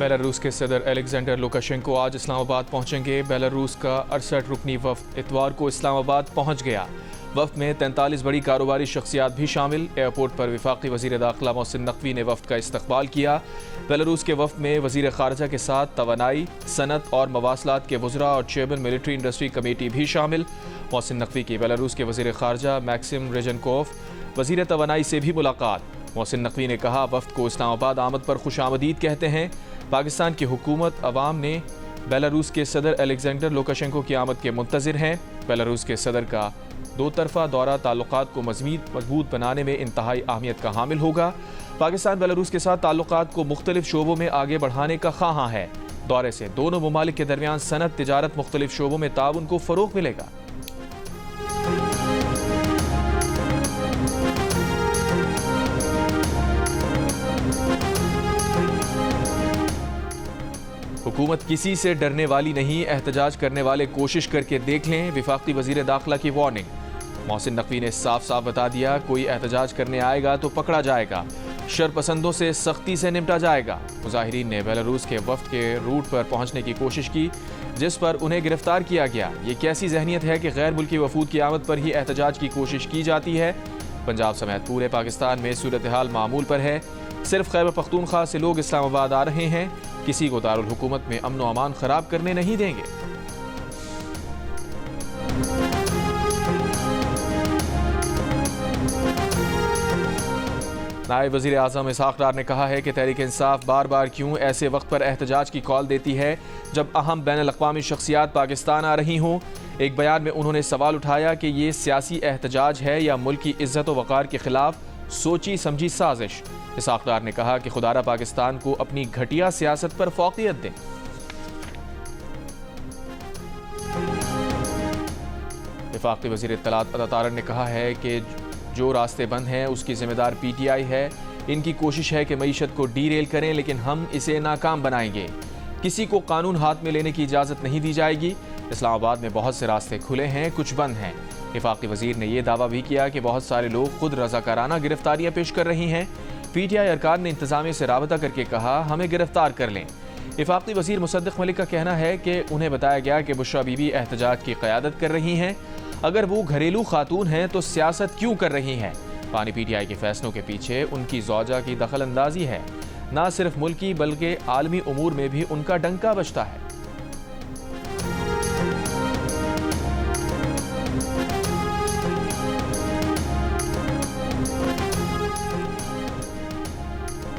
Belarus के सदर Alexander Lukashenko आज इस्लामाबाद पहुंचेंगे। बेलारूस का 68 रुकनी वफ्द इतवार को इस्लामाबाद पहुंच गया। वफ्द में 43 बड़ी कारोबारी शख्सियात भी शामिल। एयरपोर्ट पर वफाकी वज़ीर दाखिला मोहसिन नकवी ने वफ्द का इस्तकबाल किया। बेलारूस के वफ्द में वज़ीर ख़ारजा के साथ तवानाई, सनत और मवासलात के वज़रा और चेयरमैन मिलिट्री इंडस्ट्री कमेटी भी शामिल। मोहसिन नकवी की बेलारूस के वज़ीर ख़ारजा मैक्सिम रेजनकोव, वज़ीर तवानाई से भी मुलाकात। मोहसिन नकवी ने कहा, वफ्द को इस्लामाबाद आमद पर खुशामदीद कहते हैं। पाकिस्तान की हुकूमत अवाम ने बेलारूस के सदर अलेक्जेंडर लुकाशेंको की आमद के मुंतज़िर हैं। बेलारूस के सदर का दो तरफ़ा दौरा ताल्लुकात को मजबूत बनाने में इंतहाई अहमियत का हामिल होगा। पाकिस्तान बेलारूस के साथ ताल्लुकात को मुख्तलिफ शोबों में आगे बढ़ाने का ख्वाहां है। दौरे से दोनों ममालिक के दरमियान सनत, तिजारत, मुख्तलिफ शोबों में ताउन को फ़रोग़ मिलेगा। हुकूमत किसी से डरने वाली नहीं, एहतजाज करने वाले कोशिश करके देख लें। वफाकी वज़ीर दाखिला की वार्निंग। मोहसिन नकवी ने साफ साफ बता दिया, कोई एहतजाज करने आएगा तो पकड़ा जाएगा, शरपसंदों से सख्ती से निपटा जाएगा। मुजाहिरीन ने बेलारूस के वफ्द के रूट पर पहुंचने की कोशिश की, जिस पर उन्हें गिरफ्तार किया गया। ये कैसी जहनीत है कि गैर मुल्की वफूद की आमद पर ही एहतजाज की कोशिश की जाती है। पंजाब समेत पूरे पाकिस्तान में सूरत हाल मामूल पर है। सिर्फ खैबर पख्तूनख्वा से लोग इस्लामाबाद आ रहे हैं। किसी को दारुल हुकूमत में अमन व अमान खराब करने नहीं देंगे। नायब वज़ीर आज़म इसहाक़ डार ने कहा है कि तहरीक इंसाफ बार बार क्यों ऐसे वक्त पर एहतजाज की कॉल देती है जब अहम बैनुल अक़वामी शख्सियात पाकिस्तान आ रही हों। एक बयान में उन्होंने सवाल उठाया कि ये सियासी एहतजाज है या मुल्क की इज़्ज़त व वक़ार के खिलाफ सोची समझी साजिश। इसहाक़ डार ने कहा कि खुदारा पाकिस्तान को अपनी घटिया सियासत पर फ़ौक़ियत दें। वफाकी वज़ीर इत्तलात अता तारड़ ने कहा है कि जो रास्ते बंद हैं उसकी जिम्मेदार PTI है। इनकी कोशिश है कि मईशत को डीरेल करें, लेकिन हम इसे नाकाम बनाएंगे। किसी को कानून हाथ में लेने की इजाज़त नहीं दी जाएगी। इस्लामाबाद में बहुत से रास्ते खुले हैं, कुछ बंद हैं। वफाकी वज़ीर ने यह दावा भी किया कि बहुत सारे लोग खुद रज़ाकाराना गिरफ्तारियाँ पेश कर रही हैं। PTI अरकान ने इंतज़ामिया से राबता करके कहा, हमें गिरफ्तार कर लें। वफाकी वज़ीर मुसद्दिक़ मलिक का कहना है कि उन्हें बताया गया कि बुशरा बीबी एहतजाज की क़यादत कर रही हैं। अगर वो घरेलू खातून हैं तो सियासत क्यों कर रही हैं? पानी PTI के फैसलों के पीछे उनकी ज़ौजा की दखल अंदाजी है। ना सिर्फ मुल्की बल्कि आलमी उमूर में भी उनका डंका बजता है।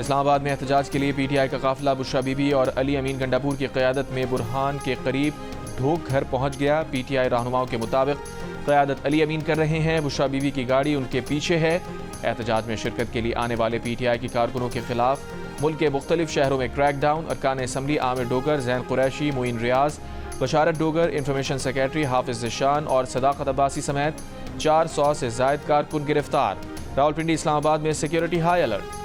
इस्लामाबाद में एहतजाज के लिए PTI का काफिला बुशरा बीबी और अली अमीन गंडापुर की क़यादत में बुरहान के करीब ढोक घर पहुंच गया। PTI रहनुमाओं के मुताबिक क़यादत अली अमीन कर रहे हैं, बुशरा बीबी की गाड़ी उनके पीछे है। एहतजाज में शिरकत के लिए आने वाले PTI के कारकुनों के खिलाफ मुल्क के मुख्तलिफ शहरों में क्रैकडाउन। अरकान असम्बली आमिर डोगर, जैन कुरैशी, मोइन रियाज, बशारत डोगर, इंफॉर्मेशन सेक्रेटरी हाफिज ज़िशान और सदाकत अब्बासी समेत 400 से ज़ायद कारकुन गिरफ्तार। रावलपिंडी इस्लामाबाद में सिक्योरिटी हाई अलर्ट।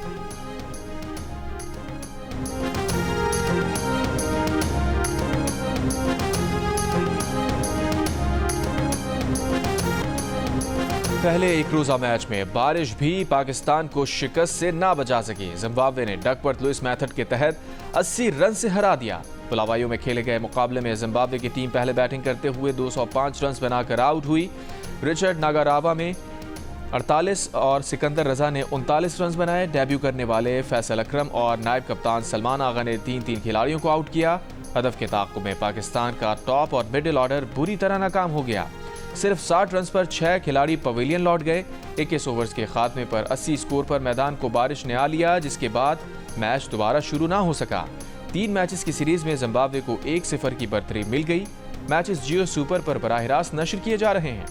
पहले एक रोज़ा मैच में बारिश भी पाकिस्तान को शिकस्त से ना बचा सकी। जिम्बाब्वे ने डकवर्थ लुइस मेथड के तहत 80 रन से हरा दिया। बुलावाइयों में खेले गए मुकाबले में जिम्बाब्वे की टीम पहले बैटिंग करते हुए 205 रन बनाकर आउट हुई। रिचर्ड नागारावा में 48 और सिकंदर रजा ने 39 रन बनाए। डेब्यू करने वाले फैसल अकरम और नायब कप्तान सलमान आगा ने 3-3 खिलाड़ियों को आउट किया। हदफ के ताक़ुब में पाकिस्तान का टॉप और मिडिल ऑर्डर बुरी तरह नाकाम हो गया। सिर्फ 60 रन पर 6 खिलाड़ी पवेलियन लौट गए। 21 ओवर्स के खात्मे पर 80 स्कोर पर मैदान को बारिश ने आ लिया, जिसके बाद मैच दोबारा शुरू ना हो सका। 3 मैचेस की सीरीज में जिम्बाब्वे को 1-0 की बर्तरी मिल गई। मैचेस जियो सुपर पर बराह रास्त नशर किए जा रहे हैं।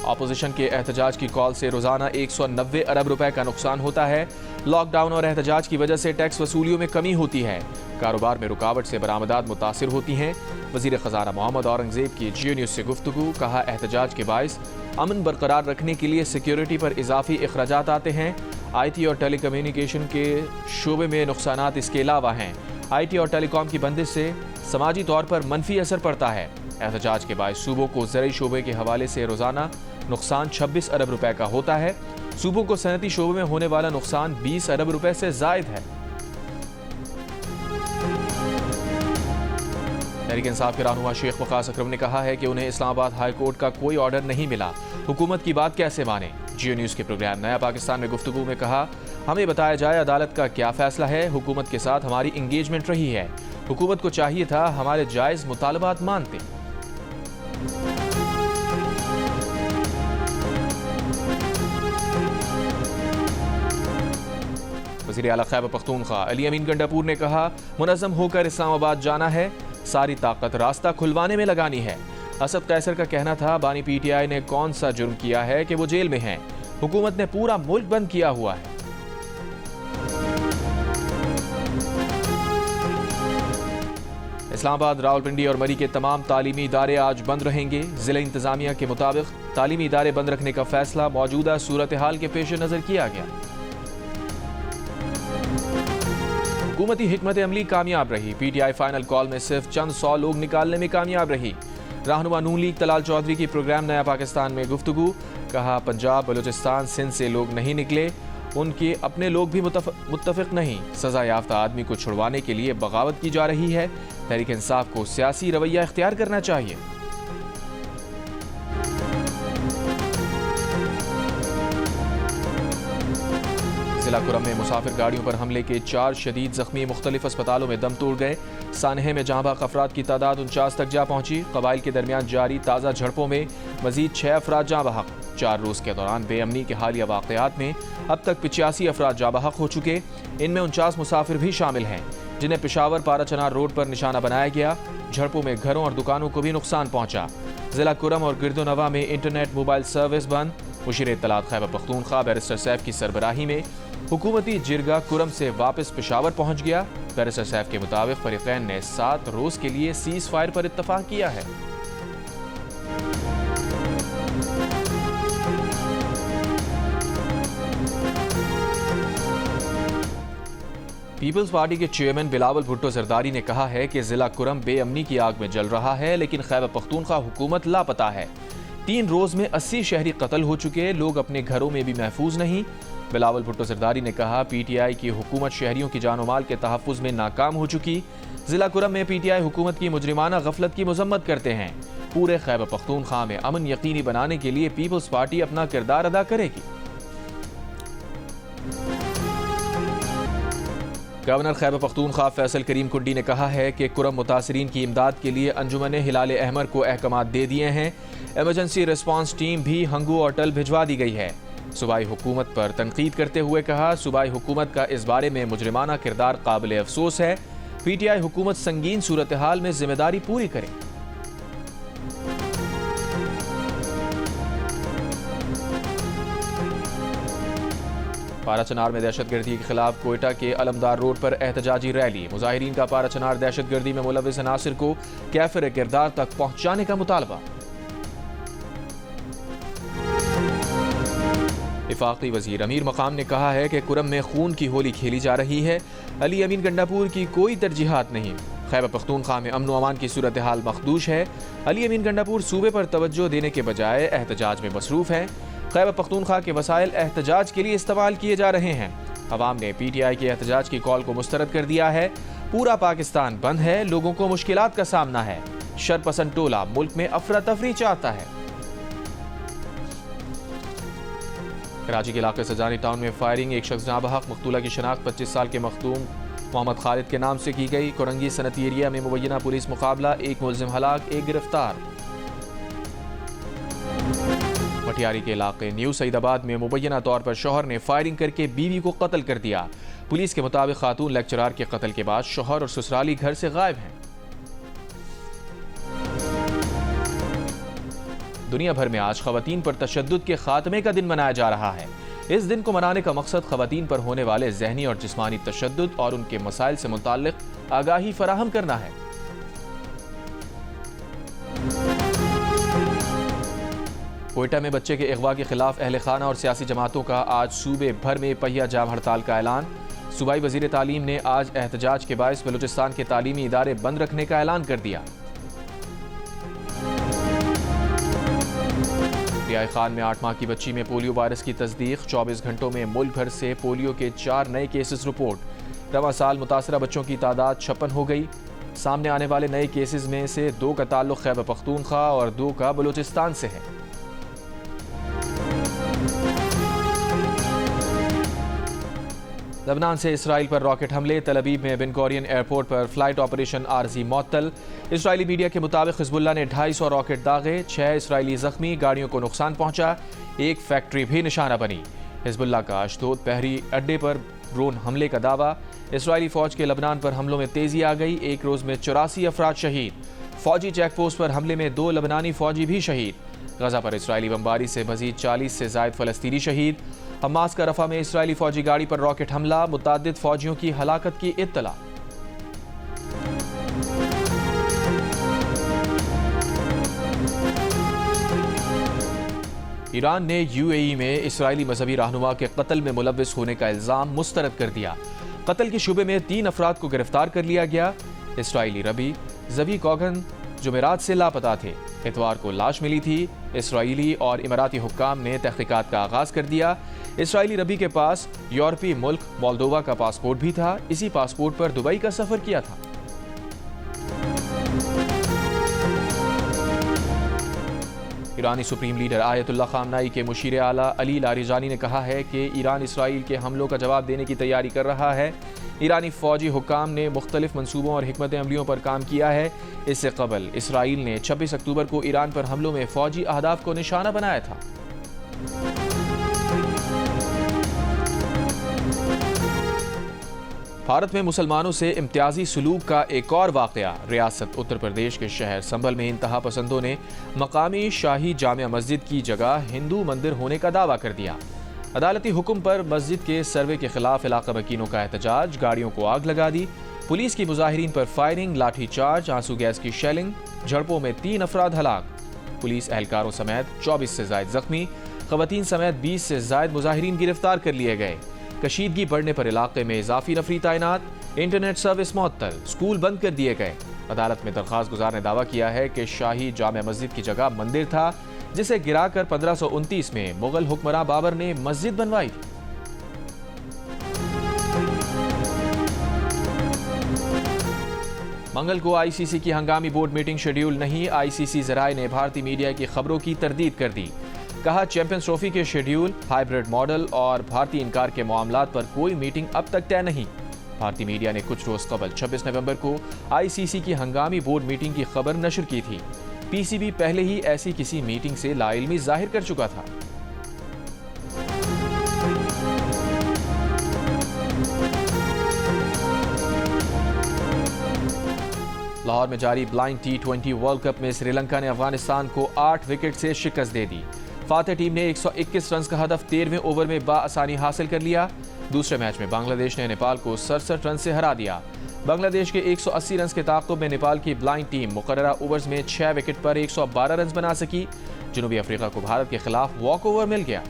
अपोजिशन के एहतजाज की कॉल से रोजाना 190 अरब रुपए का नुकसान होता है। लॉकडाउन और एहतजाज की वजह से टैक्स वसूलियों में कमी होती है। कारोबार में रुकावट से बरामदात मुतासिर होती हैं। वजीर खजाना मोहम्मद औरंगजेब की जियो न्यूज़ से गुफ्तगू। कहा, एहतजाज के बायस अमन बरकरार रखने के लिए सिक्योरिटी पर इजाफी अखराजात आते हैं। IT और टेलीकम्युनिकेशन के शोबे में नुकसानात इसके अलावा हैं। IT और टेलीकॉम की बंदिश से समाजी तौर पर मनफी असर पड़ता है। एहतजाज के बाद सूबों को ज़रूरी शोबे के हवाले से रोज़ाना नुकसान 26 अरब रुपए का होता है। सूबों को सनती शोबे में होने वाला नुकसान 20 अरब रुपए से ज़ायद है। तहरीक इंसाफ के रहनुमा शेख वकास अकरम ने कहा है कि उन्हें इस्लामाबाद हाई कोर्ट का कोई ऑर्डर नहीं मिला, हुकूमत की बात कैसे माने। जियो न्यूज़ के प्रोग्राम नया पाकिस्तान में गुफ्तगू में कहा, हमें बताया जाए अदालत का क्या फैसला है। हुकूमत के साथ हमारी इंगेजमेंट रही है, हुकूमत को चाहिए था हमारे जायज़ मुतालबात मानते। वज़ीर आला खैबर पख्तूनख्वा अली अमीन गंडापुर ने कहा, मुनज़्ज़म होकर इस्लामाबाद जाना है, सारी ताकत रास्ता खुलवाने में लगानी है। असद कैसर का कहना था, बानी PTI ने कौन सा जुर्म किया है कि वो जेल में हैं, हुकूमत ने पूरा मुल्क बंद किया हुआ है। इस्लामाबाद, रावलपिंडी और मरी के तमाम तालीमी इदारे आज बंद रहेंगे। ज़िला इंतज़ामिया के मुताबिक तालीमी इदारे बंद रखने का फैसला मौजूदा सूरत हाल के पेश नज़र किया गया। हुकूमती हिकमत अमली कामयाब रही। PTI फाइनल कॉल में सिर्फ चंद 100 लोग निकालने में कामयाब रही। रहनुमा नून लीग तलाल चौधरी की प्रोग्राम नया पाकिस्तान में गुफ्तगू, कहा पंजाब, बलूचिस्तान, सिंध से लोग नहीं निकले, उनके अपने लोग भी मुत्तफिक नहीं। सजा याफ्ता आदमी को छुड़वाने के लिए बगावत की जा रही है। तहरीक इंसाफ को सियासी रवैया इख्तियार करना चाहिए। जिला कुरम में मुसाफिर गाड़ियों पर हमले के 4 शदीद जख्मी मुख्तलिफ अस्पतालों में दम तोड़ गए। सानहे में जहाँ बाग अफराद की तादाद 49 तक जा पहुंची। कबाइल के दरमियान जारी ताज़ा झड़पों में मजीद 6 अफराद जाँ बहक। 4 रोज़ के दौरान बेअमनी के हालिया वाक़यात में अब तक 85 अफराद जाँ बहक हो चुके। इनमें 49 मुसाफिर भी शामिल हैं, जिन्हें पेशावर पारा चनार रोड पर निशाना बनाया गया। झड़पों में घरों और दुकानों को भी नुकसान पहुंचा। जिला कुरम और गिरदोनवा में इंटरनेट मोबाइल सर्विस बंद। मुशीर इत्तलात खैबर पख्तूनख्वा बैरिस्टर सैफ की सरबराही में हुकूमती जिरगा कुरम से वापस पेशावर पहुंच गया। बैरिस्टर सैफ के मुताबिक फरीकैन ने 7 रोज के लिए सीज फायर पर इत्तफाक किया है। पीपल्स पार्टी के चेयरमैन बिलावल भुट्टो जरदारी ने कहा है कि जिला कुरम बेअमनी की आग में जल रहा है, लेकिन खैबर पख्तूनख्वा हुकूमत लापता है। 3 रोज में 80 शहरी कत्ल हो चुके, लोग अपने घरों में भी महफूज नहीं। बिलावल भुट्टो जरदारी ने कहा, PTI की हुकूमत शहरियों की जान माल के तहफ़्फ़ुज़ में नाकाम हो चुकी। जिला कुरम में PTI हुकूमत की मुजरिमाना गफलत की मजम्मत करते हैं। पूरे खैबर पख्तूनख्वा में अमन यकीनी बनाने के लिए पीपल्स पार्टी अपना किरदार अदा करेगी। गवर्नर खैबर पख्तूनख्वा फैसल करीम कुंडी ने कहा है कि कुरम मुतासरीन की इमदाद के लिए अंजुमन हिलाल अहमर को अहकामात दे दिए हैं। एमरजेंसी रिस्पांस टीम भी हंगू और टल भिजवा दी गई है। सूबाई हुकूमत पर तनकीद करते हुए कहा, सूबाई हुकूमत का इस बारे में मुजरिमाना किरदार काबिल अफसोस है। PTI हुकूमत संगीन सूरत हाल में जिम्मेदारी पूरी करे। पाराचनार में दहशतगर्दी के खिलाफ कोयटा के अलमदार रोड पर एहतजाजी रैली। मुजाहिरीन का पाराचनार दहशतगर्दी में मुलविस अनासिर को कैफिर किरदार तक पहुंचाने का मुतालबा। इफाकी वजीर अमीर मकाम ने कहा है कि कुरम में खून की होली खेली जा रही है। अली अमीन गंडापुर की कोई तरजीहात नहीं। खैबर पख्तूनख्वा में अमन व अमान की सूरत हाल मखदूश है। अली अमीन गंडापुर सूबे पर तवज्जो देने के बजाय एहतजाज में मसरूफ है। खैबर पख्तूनख्वा के वसाइल एहतजाज के लिए इस्तेमाल किए जा रहे हैं। अवाम ने PTI के एहतजाज की कॉल को मुस्तरद कर दिया है। पूरा पाकिस्तान बंद है, लोगों को मुश्किलात का सामना है। शरपसंद टोला मुल्क में अफरा तफरी चाहता है। कराची के इलाके सजानी टाउन में फायरिंग, एक शख्स जाँ बहक। मकतूला की शनाख्त 25 साल के मखदूम मोहम्मद खालिद के नाम से की गई। कोरंगी सनती एरिया में मुबैना पुलिस मुकाबला, 1 मुलजिम हलाक, 1 गिरफ्तार। मटियारी के इलाके न्यू सईदाबाद में मुबैना तौर पर शौहर ने फायरिंग करके बीवी को कत्ल कर दिया। पुलिस के मुताबिक खातून लेक्चरार के कत्ल के बाद शौहर और ससुराली घर से गायब हैं। दुनिया भर में आज खवातीन पर तशद्दुद के खात्मे का दिन मनाया जा रहा है। इस दिन को मनाने का मकसद खवातीन पर होने वाले जहनी और जिस्मानी तशद्दुद और उनके मसाइल से मुताल्लिक आगाही फराहम करना है। कोयटा में बच्चे के अगवा के खिलाफ अहले खाना और सियासी जमातों का आज सूबे भर में पहिया जाम हड़ताल का ऐलान। सूबाई वज़ीर तालीम ने आज एहतजाज के बायस बलूचिस्तान के तालीमी इदारे बंद रखने का ऐलान कर दिया। रियाई खान में 8 माह की बच्ची में पोलियो वायरस की तस्दीक। 24 घंटों में मुल्क भर से पोलियो के 4 नए केसेस रिपोर्ट। रवां साल मुतासरा बच्चों की तादाद 56 हो गई। सामने आने वाले नए केसेस में से 2 का ताल्लुक खैबर पख्तूनख्वा और 2 का बलूचिस्तान से है। लबनान से इसराइल पर रॉकेट हमले। तल अबीब में बिन गूरियन एयरपोर्ट पर फ्लाइट ऑपरेशन आरजी मअतल। इसराइली मीडिया के मुताबिक हिजबुल्लाह ने 250 रॉकेट दागे। 6 इसराइली जख्मी, गाड़ियों को नुकसान पहुंचा। एक फैक्ट्री भी निशाना बनी। हिजबुल्लाह का अशदोद बहरी अड्डे पर ड्रोन हमले का दावा। इसराइली फौज के लबनान पर हमलों में तेजी आ गई। एक रोज में 84 अफराद शहीद। फौजी चेक पोस्ट पर हमले में 2 लबनानी फौजी भी शहीद। गजा पर इसराइली बमबारी से मजीद 40 से जायद फलस्तीनी शहीद। हमास का रफा में इसराइली फौजी गाड़ी पर रॉकेट हमला। मुतादिद फौजियों की हलाकत की इत्तला। ईरान ने यूएई में इसराइली मजहबी रहनुमा के कत्ल में मुलव्विस होने का इल्जाम मुस्तरद कर दिया। कत्ल के शुबे में 3 अफराद को गिरफ्तार कर लिया गया। इसराइली रबी ज़वी कोगन जुमेरात से लापता थे। इतवार को लाश मिली थी। इसराइली और इमाराती हुक्काम ने तहकीकात का आगाज कर दिया। इसराइली रबी के पास यूरोपीय मुल्क मोल्दोवा का पासपोर्ट भी था। इसी पासपोर्ट पर दुबई का सफर किया था। ईरानी सुप्रीम लीडर आयतुल्लाह खामनाई के मुशीर आला अली लारिजानी ने कहा है कि ईरान इसराइल के हमलों का जवाब देने की तैयारी कर रहा है। ईरानी फौजी हुक्काम ने मुख्तलिफ मंसूबों और हिकमत अमलियों पर काम किया है। इससे कबल इसराइल ने 26 अक्टूबर को ईरान पर हमलों में फौजी अहदाफ को निशाना बनाया था। भारत में मुसलमानों से इम्तियाजी सलूक का एक और वाकया। रियासत उत्तर प्रदेश के शहर संभल में इंतहा पसंदों ने मकामी शाही जामिया मस्जिद की जगह हिंदू मंदिर होने का दावा कर दिया। अदालती हुक्म पर मस्जिद के सर्वे के खिलाफ इलाका वकीलों का एहतजाज। गाड़ियों को आग लगा दी। पुलिस की मुजाहिरीन पर फायरिंग, लाठी चार्ज, आंसू गैस की शेलिंग। झड़पों में 3 अफराद हलाक। पुलिस एहलकारों समेत 24 से जायद जख्मी। खवातीन समेत 20 से जायद मुजाहिरीन गिरफ्तार कर लिए गए। कशीदगी बढ़ने पर इलाके में इजाफी नफरी तैनात। इंटरनेट सर्विस मुअत्तल। स्कूल बंद कर दिए गए। अदालत में दरख्वास्त गुजार ने दावा किया है कि शाही जामिया मस्जिद की जगह मंदिर था, जिसे गिराकर 1529 में मुगल हुक्मरान बाबर ने मस्जिद बनवाई। मंगल को आईसीसी की हंगामी बोर्ड मीटिंग शेड्यूल नहीं। आईसीसी जराए ने भारतीय मीडिया की खबरों की तरदीद कर दी। कहा, चैंपियंस ट्रॉफी के शेड्यूल, हाइब्रिड मॉडल और भारतीय इनकार के मामलात पर कोई मीटिंग अब तक तय नहीं। भारतीय मीडिया ने कुछ रोज कबल 26 नवंबर को आईसीसी की हंगामी बोर्ड मीटिंग की खबर नशर की थी। पीसीबी पहले ही ऐसी किसी मीटिंग से लाइल्मी जाहिर कर चुका था। लाहौर में जारी ब्लाइंड T20 वर्ल्ड कप में श्रीलंका ने अफगानिस्तान को 8 विकेट से शिकस्त दे दी। फातेह टीम ने 121 रन का हदफ 13वें ओवर में बाआसानी हासिल कर लिया। दूसरे मैच में बांग्लादेश ने नेपाल को 67 रन से हरा दिया। बांग्लादेश के 180 रन के ताक़ुब में नेपाल की ब्लाइंड टीम मुकर्ररा ओवर्स में 6 विकेट पर 112 रन बना सकी। जनूबी अफ्रीका को भारत के खिलाफ वॉक ओवर मिल गया।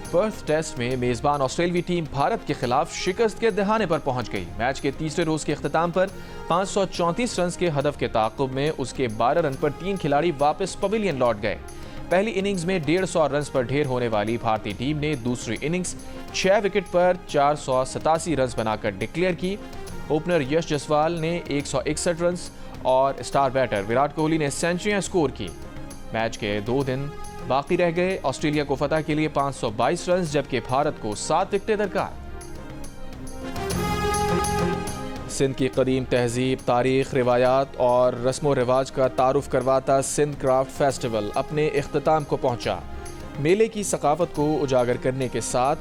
पर्थ टेस्ट में मेजबान ऑस्ट्रेलियाई टीम भारत के खिलाफ शिकस्त के दहाने पर पहुंच गई। मैच के तीसरे रोज के इख्तिताम पर 534 रन के हदफ के ताक़ुब में उसके 12 रन पर 3 खिलाड़ी वापस पवेलियन लौट गए। पहली इनिंग्स में 150 रन पर ढेर होने वाली भारतीय टीम ने दूसरी इनिंग्स 6 विकेट पर 487 रन बनाकर डिक्लेयर की। ओपनर यश जसवाल ने 161 रन और स्टार बैटर विराट कोहली ने सेंचुरियां स्कोर की। मैच के 2 दिन बाकी रह गए। ऑस्ट्रेलिया को फतह के लिए 522 रन, जबकि भारत को 7 विकेटें दरकार। सिंध की कदीम तहजीब, तारीख, रिवायात और रस्म व रिवाज का तारुफ करवाता सिंध क्राफ्ट फेस्टिवल अपने इख्तिताम को पहुंचा। मेले की सकाफत को उजागर करने के साथ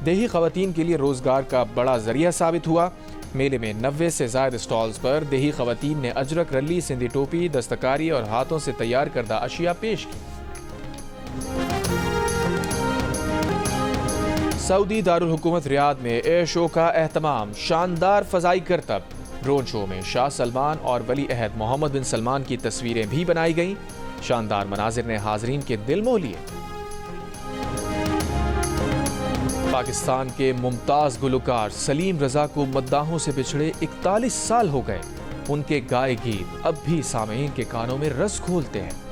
देही खवातीन के लिए रोजगार का बड़ा जरिया साबित हुआ। मेले में 90 से ज्यादा स्टॉल्स पर देही खवातीन ने अजरक, रली, सिंधी टोपी, दस्तकारी और हाथों से तैयार करदा अशिया पेश की। सऊदी दारुल हुकूमत रियाद में एयर शो का एहतमाम, शानदार फजाई करतब। ड्रोन शो में शाह सलमान और वली अहद मोहम्मद बिन सलमान की तस्वीरें भी बनाई गईं। शानदार मनाजिर ने हाजरीन के दिल मोह लिए। पाकिस्तान के मुमताज गुलकार सलीम रजा को मद्दाहों से बिछड़े 41 साल हो गए। उनके गाए गीत अब भी सामीन के कानों में रस घोलते हैं।